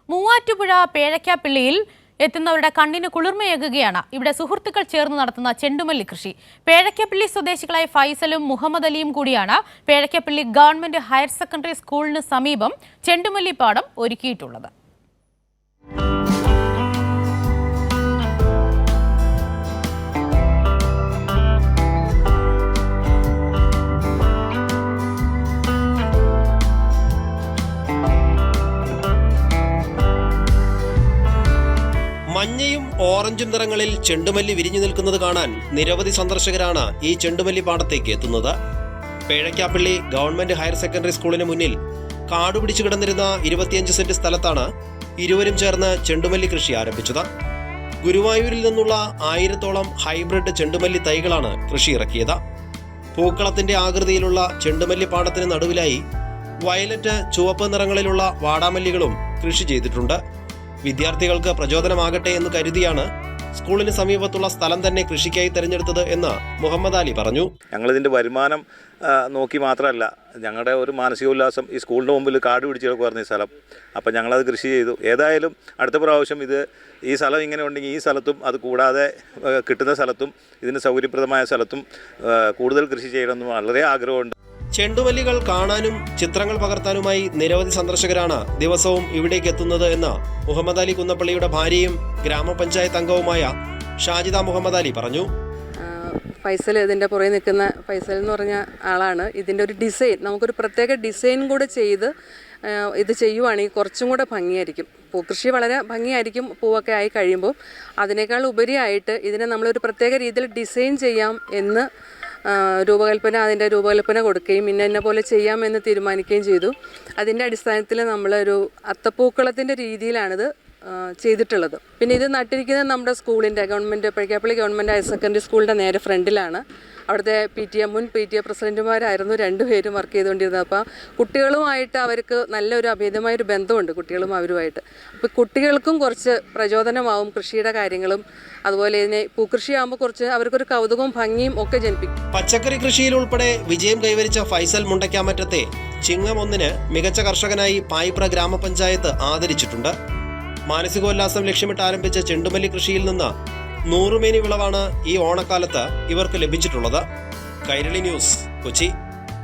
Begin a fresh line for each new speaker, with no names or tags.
മൂവാറ്റുപുഴ പേഴയ്ക്കാപ്പിള്ളിയിൽ എത്തുന്നവരുടെ കണ്ണിന് കുളിർമയേകുകയാണ് ഇവിടെ സുഹൃത്തുക്കൾ ചേർന്ന് നടത്തുന്ന ചെണ്ടുമല്ലി കൃഷി. പേഴയ്ക്കാപ്പിള്ളി സ്വദേശികളായ ഫൈസലും മുഹമ്മദ് അലിയും കൂടിയാണ് പേഴയ്ക്കാപ്പിള്ളി ഗവൺമെന്റ് ഹയർ സെക്കൻഡറി സ്കൂളിന് സമീപം ചെണ്ടുമല്ലി പാടം ഒരുക്കിയിട്ടുള്ളത്.
മഞ്ഞയും ഓറഞ്ചും നിറങ്ങളിൽ ചെണ്ടുമല്ലി വിരിഞ്ഞു നിൽക്കുന്നത് കാണാൻ നിരവധി സന്ദർശകരാണ് ഈ ചെണ്ടുമല്ലി പാടത്തേക്ക് എത്തുന്നത്. പേഴയ്ക്കാപ്പിള്ളി ഗവൺമെന്റ് ഹയർ സെക്കൻഡറി സ്കൂളിന് മുന്നിൽ കാടുപിടിച്ചു കിടന്നിരുന്ന 25 സെന്റ് സ്ഥലത്താണ് ഇരുവരും ചേർന്ന് ചെണ്ടുമല്ലി കൃഷി ആരംഭിച്ചത്. ഗുരുവായൂരിൽ നിന്നുള്ള 1000-ഓളം ഹൈബ്രിഡ് ചെണ്ടുമല്ലി തൈകളാണ് കൃഷി ഇറക്കിയത്. പൂക്കളത്തിന്റെ ആകൃതിയിലുള്ള ചെണ്ടുമല്ലി പാടത്തിന് നടുവിലായി വയലറ്റ്, ചുവപ്പ് നിറങ്ങളിലുള്ള വാടാമല്ലികളും കൃഷി ചെയ്തിട്ടുണ്ട്. വിദ്യാർത്ഥികൾക്ക് പ്രചോദനമാകട്ടെ എന്ന് കരുതിയാണ് സ്കൂളിന് സമീപത്തുള്ള സ്ഥലം തന്നെ കൃഷിക്കായി തിരഞ്ഞെടുത്തത് എന്ന് മുഹമ്മദ് അലി പറഞ്ഞു.
ഞങ്ങളിതിൻ്റെ വരുമാനം നോക്കി മാത്രമല്ല, ഞങ്ങളുടെ ഒരു മാനസികോല്ലാസം ഈ സ്കൂളിൻ്റെ മുമ്പിൽ കാട് പിടിച്ച് കിടക്കുമായിരുന്നു ഈ സ്ഥലം. അപ്പം ഞങ്ങളത് കൃഷി ചെയ്തു. ഏതായാലും അടുത്ത പ്രാവശ്യം ഈ സ്ഥലം ഇങ്ങനെ ഉണ്ടെങ്കിൽ ഈ സ്ഥലത്തും അത് കൂടാതെ കിട്ടുന്ന സ്ഥലത്തും ഇതിന് സൗകര്യപ്രദമായ സ്ഥലത്തും കൂടുതൽ കൃഷി ചെയ്യണമെന്ന് വളരെ ആഗ്രഹമുണ്ട്.
ചെണ്ടുമല്ലികൾ കാണാനും ചിത്രങ്ങൾ പകർത്താനുമായി നിരവധി സന്ദർശകരാണ് ദിവസവും ഇവിടേക്ക് എത്തുന്നത് എന്ന് മുഹമ്മദ് അലി കുന്നപ്പള്ളിയുടെ ഭാര്യയും ഗ്രാമപഞ്ചായത്ത് അംഗവുമായ ഷാജിദ മുഹമ്മദ് അലി പറഞ്ഞു.
ഫൈസൽ, ഇതിൻ്റെ പുറകെ നിൽക്കുന്ന ഫൈസൽ എന്ന് പറഞ്ഞ ആളാണ് ഇതിൻ്റെ ഒരു ഡിസൈൻ, നമുക്കൊരു പ്രത്യേക ഡിസൈൻ കൂടെ ചെയ്ത് ഇത് ചെയ്യുവാണെങ്കിൽ കുറച്ചും കൂടെ ഭംഗിയായിരിക്കും. പൂക്കൃഷി വളരെ ഭംഗിയായിരിക്കും പൂവൊക്കെ ആയി കഴിയുമ്പോൾ. അതിനേക്കാൾ ഉപരിയായിട്ട് ഇതിനെ നമ്മളൊരു പ്രത്യേക രീതിയിൽ ഡിസൈൻ ചെയ്യാം എന്ന് അതിൻ്റെ രൂപകൽപ്പന കൊടുക്കുകയും ഇന്ന പോലെ ചെയ്യാമെന്ന് തീരുമാനിക്കുകയും ചെയ്തു. അതിൻ്റെ അടിസ്ഥാനത്തിൽ നമ്മളൊരു അത്തപ്പൂക്കളത്തിൻ്റെ രീതിയിലാണിത് ചെയ്തിട്ടുള്ളത്. പിന്നെ ഇത് നട്ടിരിക്കുന്നത് നമ്മുടെ സ്കൂളിൻ്റെ പേഴയ്ക്കാപ്പിള്ളി ഗവൺമെൻറ് ഹയർ സെക്കൻഡറി സ്കൂളിൻ്റെ നേരെ ഫ്രണ്ടിലാണ്. അവിടുത്തെ മുൻ പി ടി എ പ്രസിഡന്റുമാരായിരുന്നു രണ്ടുപേരും വർക്ക് ചെയ്തുകൊണ്ടിരുന്നത്. അപ്പോൾ കുട്ടികളുമായിട്ട് അവർക്ക് നല്ലൊരു അഭേദ്യമായൊരു ബന്ധമുണ്ട്, കുട്ടികളും അവരുമായിട്ട്. അപ്പോൾ കുട്ടികൾക്കും കുറച്ച് പ്രചോദനമാവും കൃഷിയുടെ കാര്യങ്ങളും. അതുപോലെ ഇതിനെ പൂക്കൃഷിയാകുമ്പോൾ കുറച്ച് അവർക്കൊരു കൗതുകവും ഭംഗിയും ഒക്കെ ജനിപ്പിക്കും.
പച്ചക്കറി കൃഷിയിൽ ഉൾപ്പെടെ വിജയം കൈവരിച്ച ഫൈസൽ മുണ്ടയ്ക്കാമറ്റത്തെ ചിങ്ങം 1 മികച്ച കർഷകനായി പായിപ്ര ഗ്രാമപഞ്ചായത്ത് ആദരിച്ചിട്ടുണ്ട്. മാനസികോല്ലാസം ലക്ഷ്യമിട്ട് ആരംഭിച്ച ചെണ്ടുമല്ലി കൃഷിയിൽ നിന്ന് 100 മേനി വിളവാണ് ഈ ഓണക്കാലത്ത് ഇവർക്ക് ലഭിച്ചിട്ടുള്ളത്. കൈരളി ന്യൂസ്, കൊച്ചി.